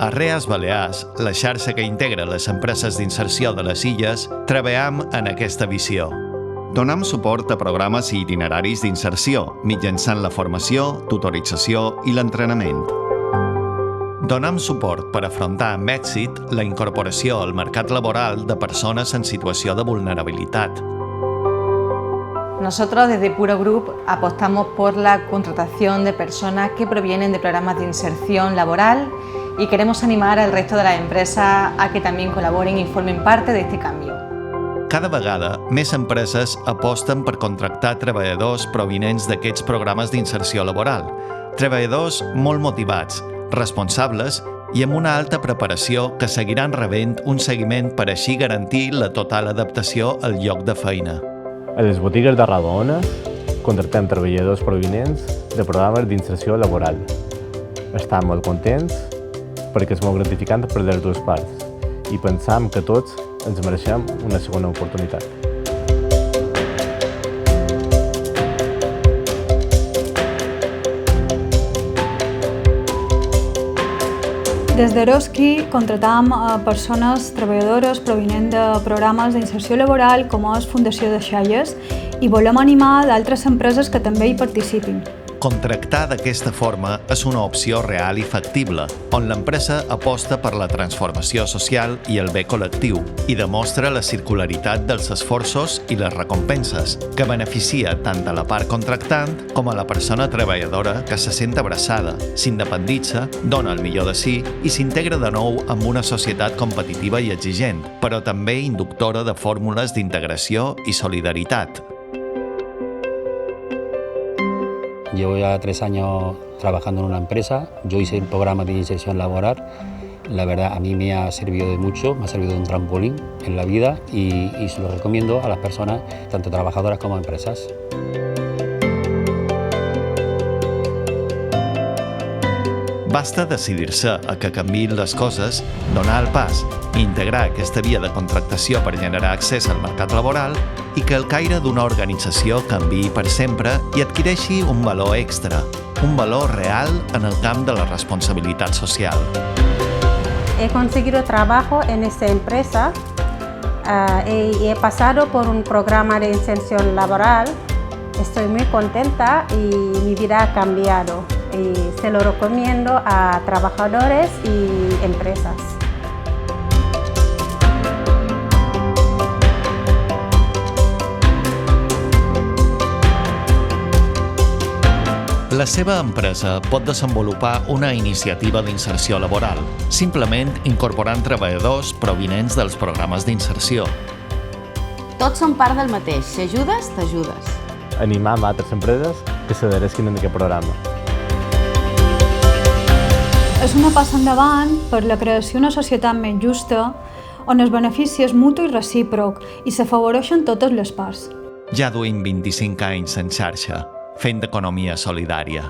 A Reas Balears, la xarxa que integra les empreses d'inserció de les illes, treballem en aquesta visió. Donem suport a programes i itineraris d'inserció mitjançant la formació, tutorització i l'entrenament. Donem suport per afrontar amb èxit la incorporació al mercat laboral de persones en situació de vulnerabilitat. Nosotros desde Puro Group apostamos por la contratación de personas que provienen de programas de inserción laboral y queremos animar al resto de las empresas a que también colaboren y formen parte de este cambio. Cada vegada, més empreses aposten per contractar treballadors provinents d'aquests programes d'inserció laboral. Treballadors molt motivats, responsables i amb una alta preparació que seguiran rebent un seguiment per així garantir la total adaptació al lloc de feina. A les botigues de Radona contractem treballadors provinents de programes d'inserció laboral. Estem molt contents perquè és molt gratificant per les dues parts i pensam que tots ens mereixem una segona oportunitat. Des d'Eroski contratam persones treballadores provinents de programes d'inserció laboral com és Fundació de Xalles i volem animar d'altres empreses que també hi participin. Contractar d'aquesta forma és una opció real i factible, on l'empresa aposta per la transformació social i el bé col·lectiu i demostra la circularitat dels esforços i les recompenses, que beneficia tant a la part contractant com a la persona treballadora que se sent abraçada, s'independitza, dona el millor de si i s'integra de nou amb una societat competitiva i exigent, però també inductora de fórmules d'integració i solidaritat. Llevo ya 3 años trabajando en una empresa, yo hice el programa de inserción laboral, la verdad a mí me ha servido de mucho, me ha servido de un trampolín en la vida y se lo recomiendo a las personas, tanto trabajadoras como empresas. Basta decidir-se a que canviïn les coses, donar el pas, integrar aquesta via de contractació per generar accés al mercat laboral i que el caire d'una organització canviï per sempre i adquireixi un valor extra, un valor real en el camp de la responsabilitat social. He conseguido trabajo en esta empresa y he pasado por un programa de inserción laboral. Estoy muy contenta y mi vida ha cambiado. Y se lo recomiendo a trabajadores y empresas. La seva empresa pot desenvolupar una iniciativa d'inserció laboral, simplement incorporant treballadors provinents dels programes d'inserció. Tots som part del mateix. Si ajudes, t'ajudes. Animam altres empreses que s'adheresquin a aquest programa. És una passa endavant per la creació d'una societat més justa on el benefici és mutu i recíproc i s'afavoreixen totes les parts. Ja duim 25 anys en xarxa, fent d'economia solidària.